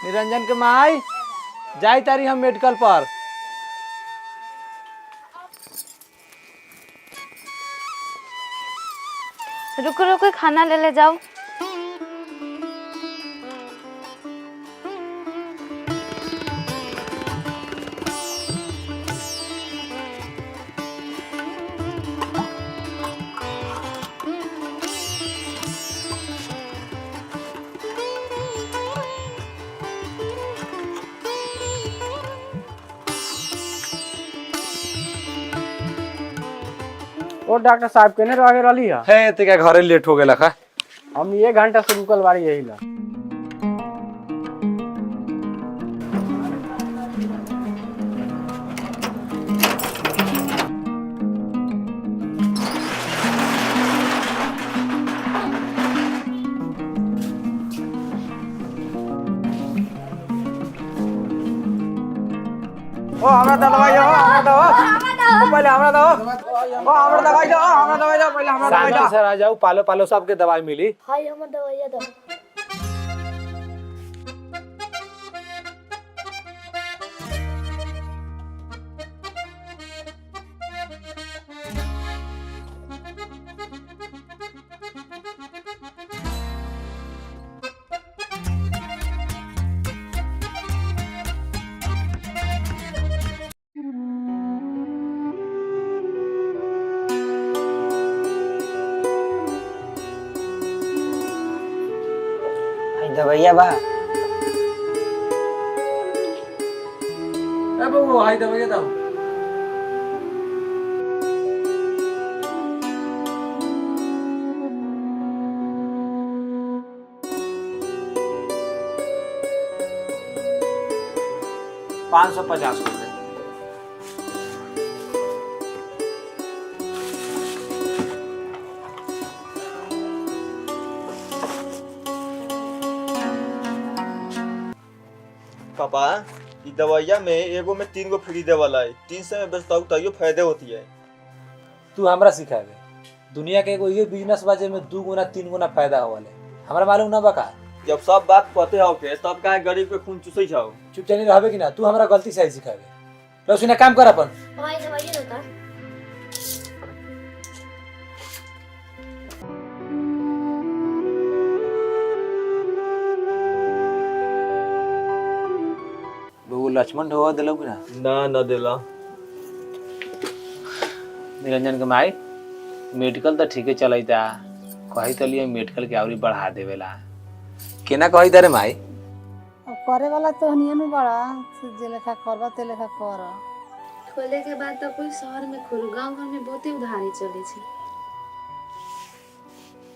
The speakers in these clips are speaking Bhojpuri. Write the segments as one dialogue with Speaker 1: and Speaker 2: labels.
Speaker 1: निरंजन के माई जाई तारी हम मेडिकल पर।
Speaker 2: रुको रुको खाना ले जाओ।
Speaker 1: और डॉक्टर साहब केने रह रही है ते क्या घरे लेट हो गया। हम 1 घंटा से रुकल बारी यही ला। ओ हमरा दवाई दो, हमरा दो पहले हमरा दो। ओ हमरा दवाई दो, हमरा दवाई दो पहले हमरा दवाई दो। सर आ जाओ, पालो पालो सबके दवाई मिली।
Speaker 2: हाय हमरा दवाई दो।
Speaker 3: दवाइया बा
Speaker 1: बबू हाय दवाई दो। ₹550।
Speaker 4: पापा ई दवाइया में एगो में 3 गो फ्री देवला है। 300 में बेचता हूँ तैयो फायदे होती है।
Speaker 1: तू हमरा सिखावे दुनिया के एगो ये बिजनेस बा जेमे 2 गुना 3 गुना फायदा होले। हमरा मालूम ना बा का।
Speaker 4: जब सब बात पते हो के तब काहे गरीब के खून चूसै छाओ।
Speaker 1: चुपचाप नहीं रहबे कि ना। तू हमरा गलती से सिखावे लो सुने काम कर अपन।
Speaker 2: भाई दवाई देता।
Speaker 1: बबू लक्ष्मण ढोवा दिलो कि ना।
Speaker 4: ना देला।
Speaker 1: निरंजन के माई मेडिकल तो ठीक है चलता कही तो लिए मेडिकल के आवरी बढ़ा देवेला केना कही तारे माई।
Speaker 5: अब करे वाला तो हनियनु बड़ा जे लेखा करबा ते लेखा कर।
Speaker 2: खोले के बाद तो कोई शहर में खोलू, गांव घर में बहुते उधारी चले छे।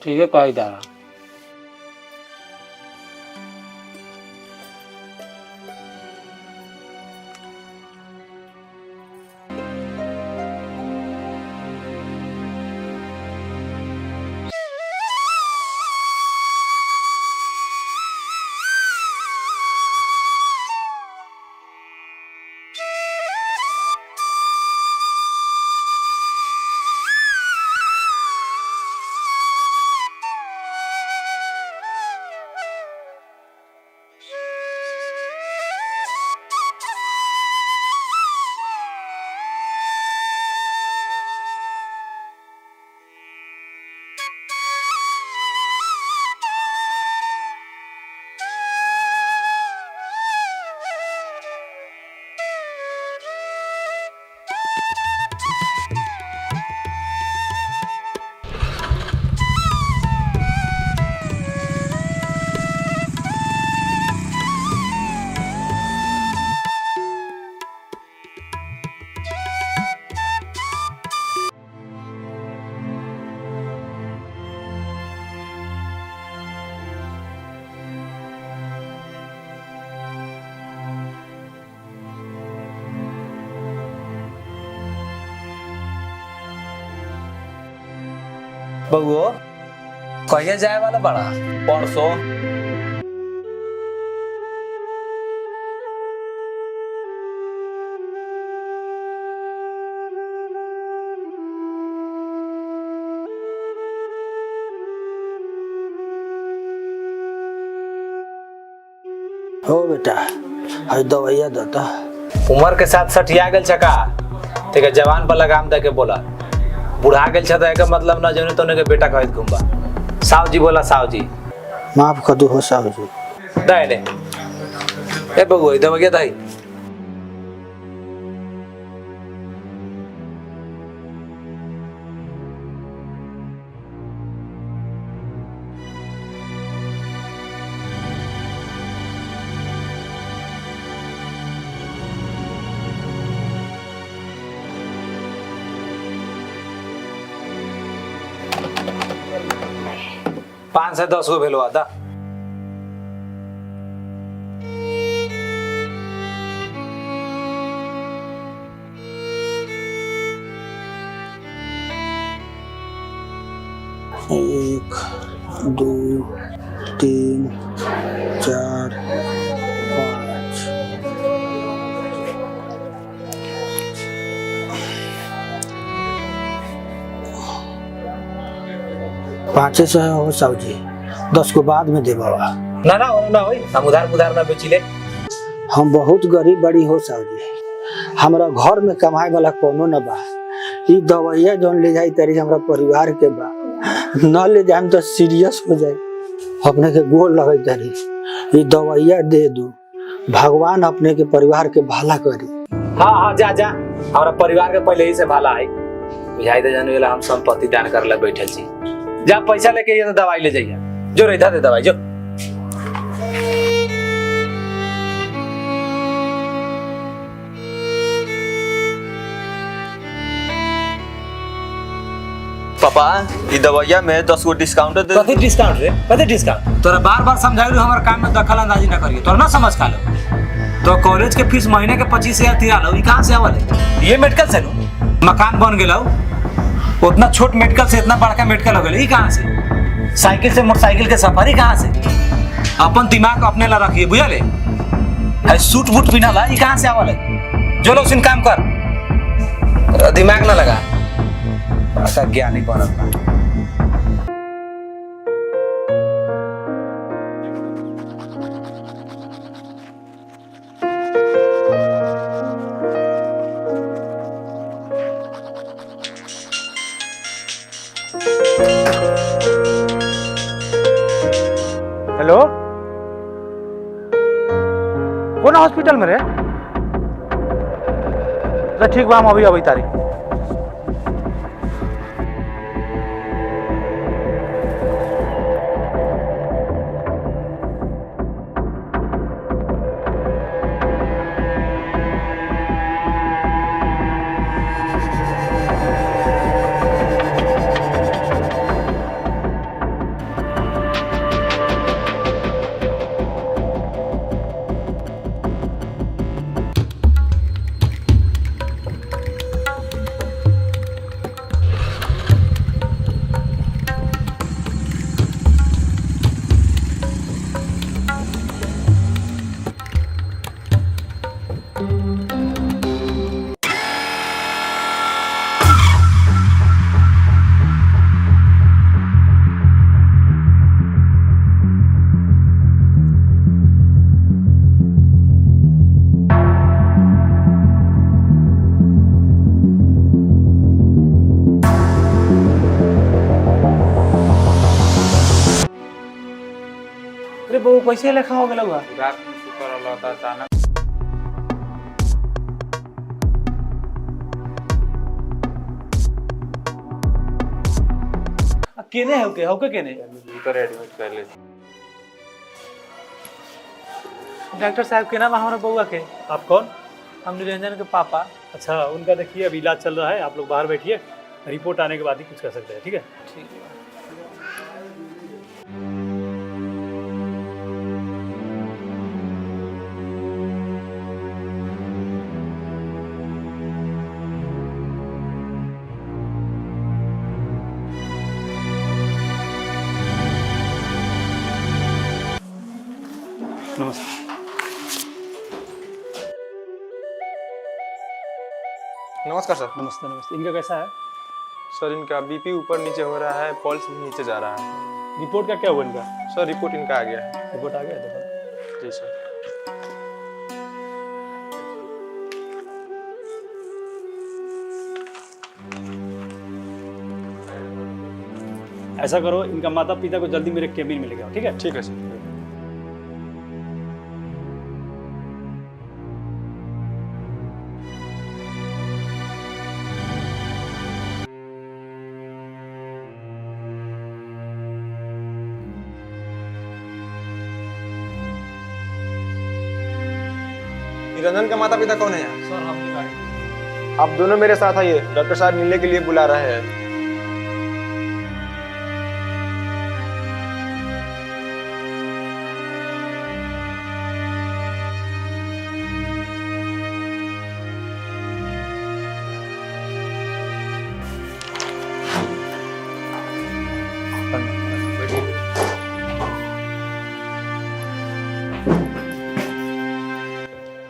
Speaker 1: ठीक है कही तारा। बउओ कहिया जाए वाला बड़ा?
Speaker 4: परसों।
Speaker 6: हो बेटा हई दवाइया देता।
Speaker 1: उम्र के साथ सठिया गेल छका तेके जवान पर लगाम दे के बोला। बुढ़ा गेल छ त एके मतलब न जने तने के बेटा कहत घुमबा। साहु जी बोला साहु जी
Speaker 6: माफ कर दो हो साहु जी।
Speaker 1: दे ले ए बउओ दवाइया दई। पाँच से 10 गो भेलवा दा।
Speaker 6: एक दो तीन चार पाँच। पाँचे से हो साहु जी 10 को बाद में दे बाबा।
Speaker 1: ना ना और ना होई हम उधार ना बेची ले।
Speaker 6: हम बहुत गरीब बड़ी हो साहु जी। हमरा घर में कमाए वाला कोनो न बा। ई दवाइया जौन ले जाई तरी हमरा परिवार के बा। न ले जाए तो सीरियस हो जाए। अपने के गोल लगे तरी ई दवाइया दे दो। भगवान अपने के परिवार के भला करी।
Speaker 1: हाँ हाँ जा जा हमारा परिवार के पहले ही से भला है। बुझाई दे जाने वाला हम संपत्ति दान करला बैठल छी। जा पैसा लेके ये तो दवाई ले जाइए। जो रही दे दवाई जो।
Speaker 4: पापा ई दवाइया में 10 गो डिस्काउंट दे।
Speaker 1: कथी डिस्काउंट रे? कथी डिस्काउंट? तोरा बार-बार समझाइलू हमारे काम में दखल अंदाजी ना करिए। तोरा ना समझ खा लो। तो कॉलेज के फीस महीने के 25,000 तिरा लो। ई कहां से आवल है? ये मेडिकल से लो। मकान बन गेलौ। उतना छोट मेडिकल से इतना बड़का मेडिकल हो गेल। ई कहां से? साइकिल से मोटरसाइकिल के सफर ही कहां से? अपन दिमाग अपने ला रखिए बुझले? है सूट बूट पिना ला। ई कहां से आवल है? जो लो सिन काम कर। दिमाग ना लगा। ऐसा ज्ञानी बनल बा।
Speaker 7: हेलो कौन हॉस्पिटल में रे? ठीक बा हम अभी तारी। अरे वो कैसे लेखा हो गया हुआ?
Speaker 8: रात में सुपर वाला था अचानक।
Speaker 7: केने है के केने?
Speaker 8: उधर एडमिट कर ले।
Speaker 7: डॉक्टर साहब के नाम हमारा बउआ के।
Speaker 9: आप कौन?
Speaker 7: हम निरंजन के पापा।
Speaker 9: अच्छा उनका देखिए अभी इलाज चल रहा है। आप लोग बाहर बैठिए। रिपोर्ट आने के बाद ही कुछ कर सकते हैं। ठीक है?
Speaker 7: ठीक है।
Speaker 9: नमस्ते।
Speaker 10: नमस्कार सर।
Speaker 9: नमस्ते नमस्ते। इनका कैसा है?
Speaker 10: सर इनका बीपी ऊपर नीचे हो रहा है, पल्स भी नीचे जा रहा है।
Speaker 9: रिपोर्ट का क्या हुआ इनका?
Speaker 10: सर रिपोर्ट इनका आ गया है।
Speaker 9: रिपोर्ट आ गया है, देखो।
Speaker 10: जी सर।
Speaker 9: ऐसा करो, इनका माता पिता को जल्दी मेरे केबिन में लेके आओ, ठीक है?
Speaker 10: ठीक है सर। निरंजन का माता पिता कौन है यहाँ?
Speaker 7: सर हमने गाड़ी
Speaker 10: आप दोनों मेरे साथ आइए, डॉक्टर साहब मिलने के लिए बुला रहे हैं।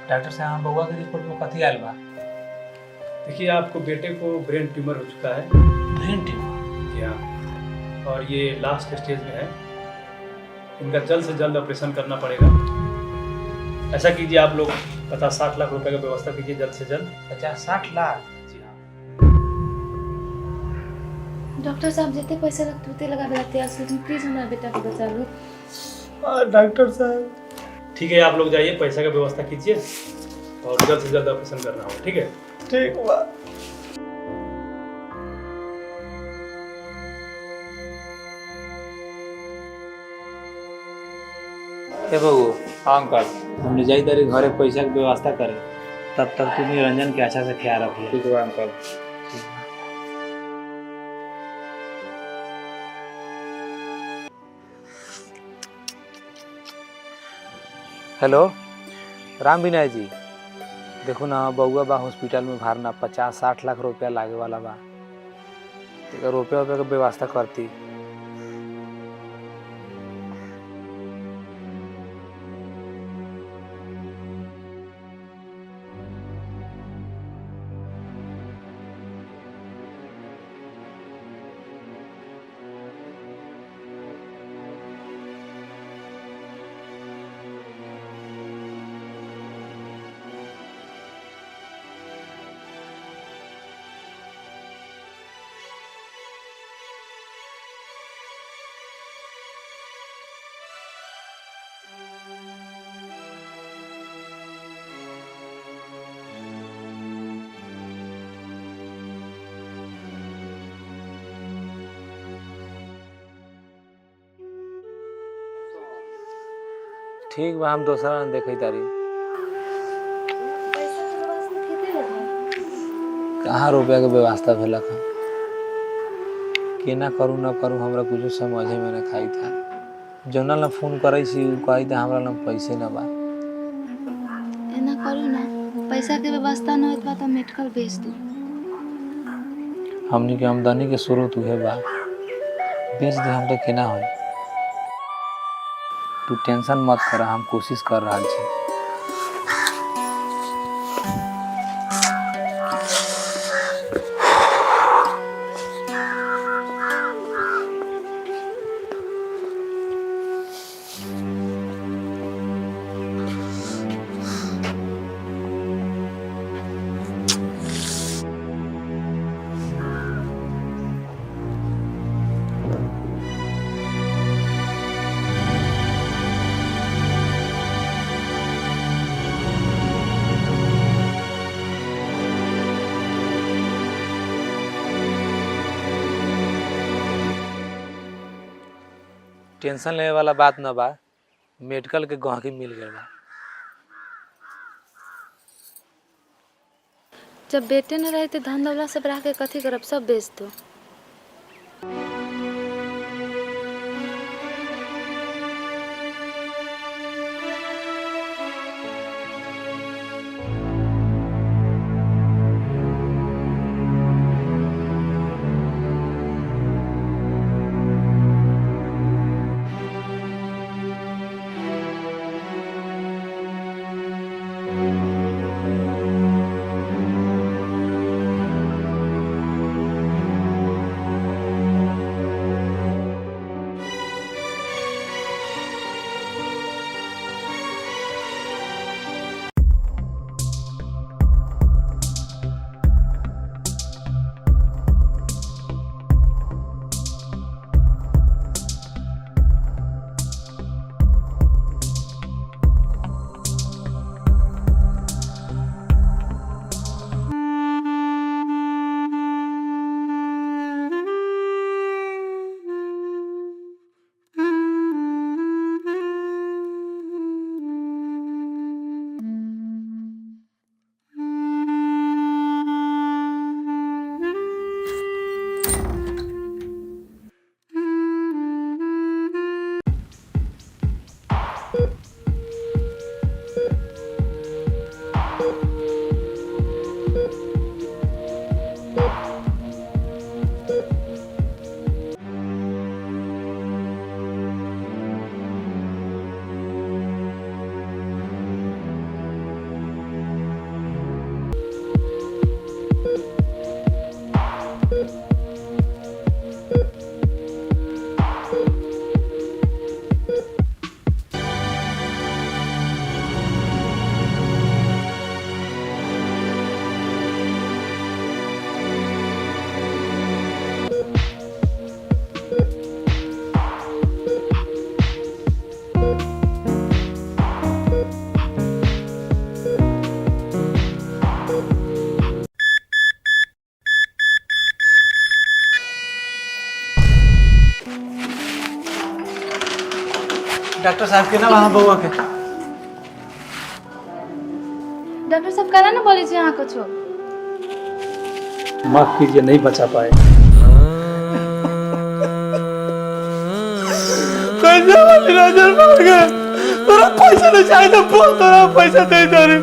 Speaker 7: डॉक्टर साहब बउआ के रिपोर्ट में कथी आयल बा?
Speaker 9: देखिए, आपको बेटे को ब्रेन ट्यूमर हो चुका है।
Speaker 7: Brain tumour?
Speaker 9: जी हाँ, और ये लास्ट स्टेज में है। इनका जल्द से जल्द ऑपरेशन करना पड़ेगा। ऐसा कीजिए, आप लोग 50-60 लाख रुपए का व्यवस्था कीजिए जल्द से जल्द।
Speaker 7: 50-60 लाख?
Speaker 9: जी हाँ।
Speaker 2: डॉक्टर साहब जितने पैसे लगते उतने लगा देते हैं, प्लीज हमारे बेटा को बचा लो।
Speaker 9: डॉक्टर साहब ठीक है, आप लोग जाइए, पैसा का व्यवस्था कीजिए और जल्द से जल्द ऑपरेशन करना होगा, ठीक है?
Speaker 10: ठीक हुआ।
Speaker 7: ए बबू,
Speaker 10: हाँ अंकल।
Speaker 7: हमने जाई तारी घरे पैसा की व्यवस्था करे, तब तक तुम निरंजन के अच्छा से ख्याल रखिए।
Speaker 10: ठीक हुआ अंकल।
Speaker 1: हेलो राम विनय जी, देखो ना बउआ बा हॉस्पिटल में भरना 50-60 लाख रुपया लागे वाला बा। रुपया का व्यवस्था करती। ठीक बा, हम दोसरा देखे तारी। कहाँ रुपया के व्यवस्था भेलक है? केना करूँ न करूँ, हमरा कुछ समझे में न खाई था। जोना ला फोन करे सी कही था हमरा ला पैसे न बा।
Speaker 2: एना करू ना, पैसा के व्यवस्था न होत बा तो मेडिकल भेज दू।
Speaker 1: हमनी के आमदनी के स्रोत उहे बा, बेच दे हम तो केना होई। तू टेंशन मत कर, हम कोशिश कर रहा छी। टेंशन लेने वाला बात न बा, मेडिकल के गहकी मिल गए बा।
Speaker 2: जब बेटे न रहे तो धन दौलत सब रह के कथी करब, सब बेच दो।
Speaker 7: डॉक्टर साहब के ना वहाँ बउआ के
Speaker 2: डॉक्टर साहब करा ना बोली यहाँ कुछ हो।
Speaker 9: माफ कीजिए, नहीं बचा पाए।
Speaker 10: कैसे वाली नजर मार गए? तोरा पैसा नहीं चाहिए तो बोल, तोरा पैसा दे दे रे।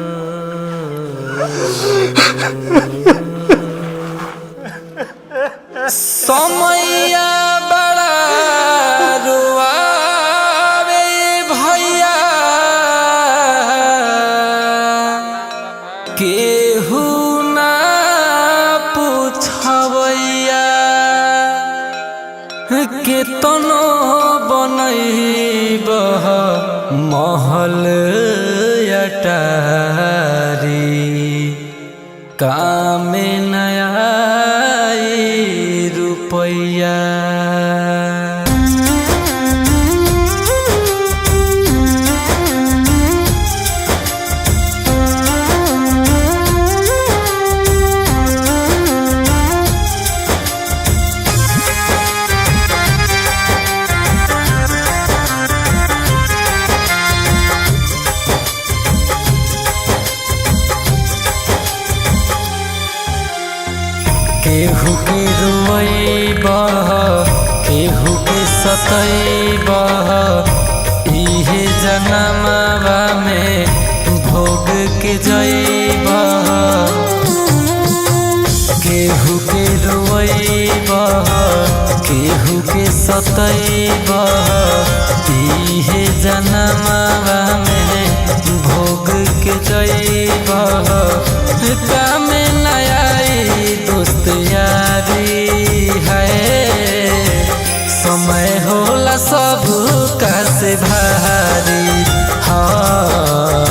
Speaker 11: समैया बड़ा रुआवे भैया, केहू ना पूछबैया, केतनो बनैब महल अटारी, कामे नया रुपैया। केहू के रुइबा, केहू के सतैबा, इहे जनमवा में भोग के जइबा। केहू के रुइबा, केहू के सतैबा, इहे जनमवा में भोग के जइबा। काम नया दोस्त यारी है, समय होला सब का से भारी। हाँ,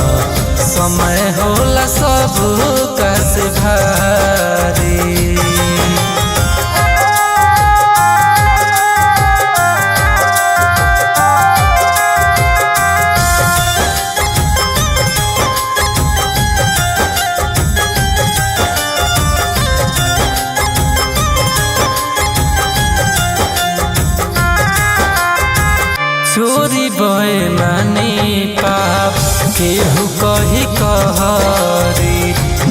Speaker 11: समय होला सब का से भारी। चोरी बेईमानी पाप केहू कही कहरी,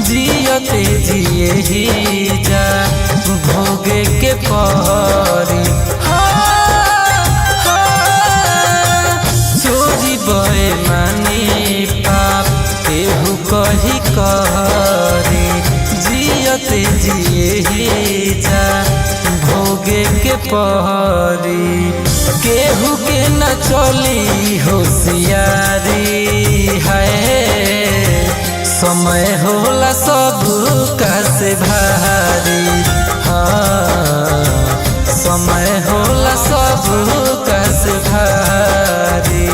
Speaker 11: जियते जिए ही जा भोगे के परी। चोरी बेईमानी पाप केहू कही कहरी, जियते जिए ही जा भोगे के परी। केहू के न चली होशियारी है, समय होला सब का से भारी। हाँ, समय होला सब का से भारी।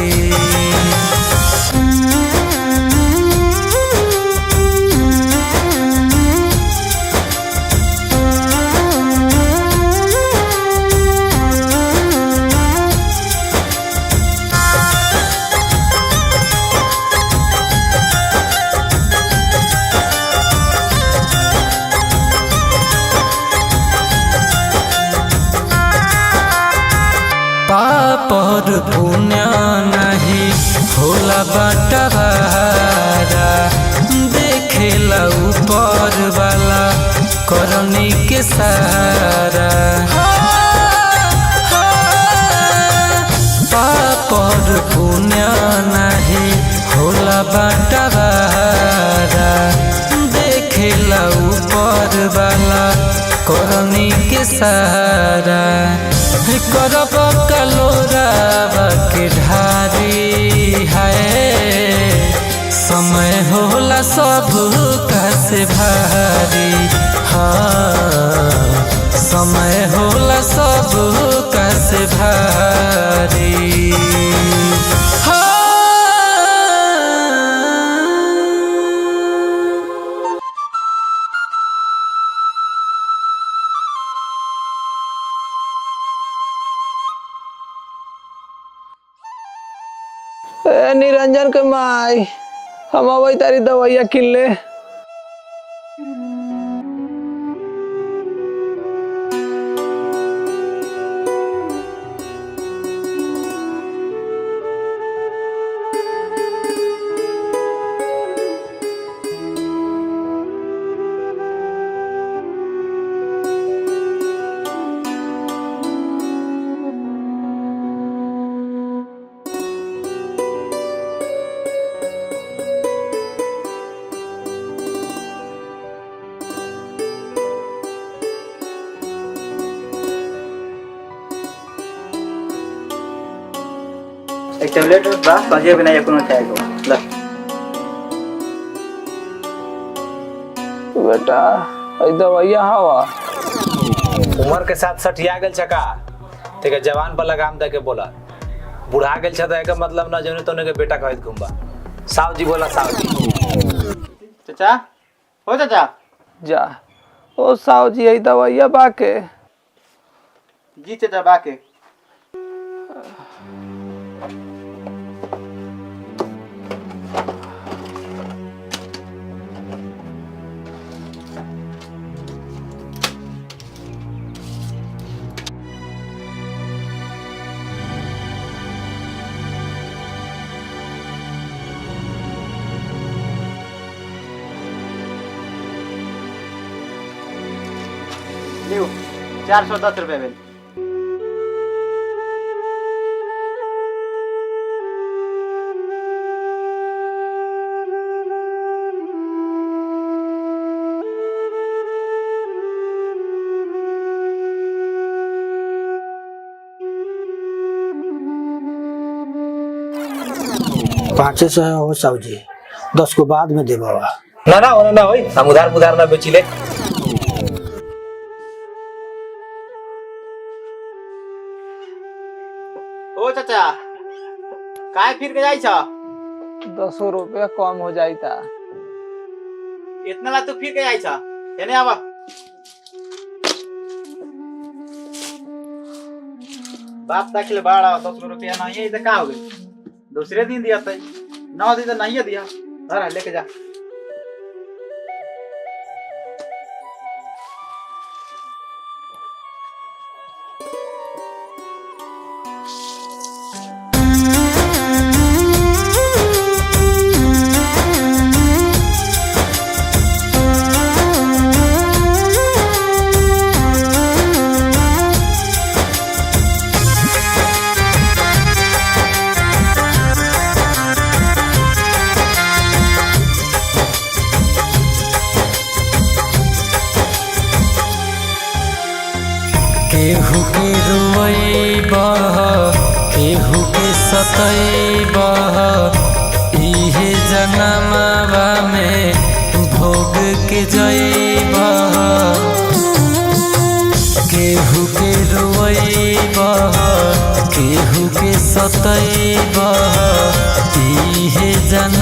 Speaker 11: पापर पुण्य नहीं होला बंटवारा, देखेला ऊपर वाला करनी के सारा। पापर पुण्य नहीं होला बंटवारा, देखेला ऊपर वाला करनी के सारा। करब कलोरावा के ढारी है, समय होला सब का से भारी। हाँ, समय होला सब का से भारी।
Speaker 6: निरंजन के माई, हम अवै तारी दवाइया किनले।
Speaker 3: एक टैबलेट बा सजे बिना या कोनो खाएगो ल
Speaker 7: बेटा ई दवाइया हवा
Speaker 1: उम्र के साथ सठिया गेल छका तेके जवान पर लगाम दे के बोला बुढ़ा गेल छ त एकर मतलब न जने तने के बेटा कहत घुमबा साहब जी बोला साहब जी
Speaker 3: चाचा हो चाचा
Speaker 7: जा ओ साहु जी ई दवाइया बाके
Speaker 3: जी चाचा बाके लियो 410 रुपए बिल
Speaker 6: पाँचे सौ हो साहु जी 10 को बाद में दे बाबा
Speaker 1: ना ना ओना ना होई हम उधार ना बेची ले
Speaker 3: ओ चाचा काय फिर के जाई छ
Speaker 7: 10 रुपया कम हो जाईता
Speaker 3: इतना ला तू फिर के जाई छ एने आवा बाप दाखिल बाड़ा 10 रुपया नहीं है इधर का हो गई दूसरे दिन दिया था 9 दिन तो नहीं है दिया अरे लेके जा
Speaker 11: केहू के रोइबा केहू के सतैबा इहे जनमवा में भोग के जइबा केहू के रोइबा केहू के सतैबा इहे जन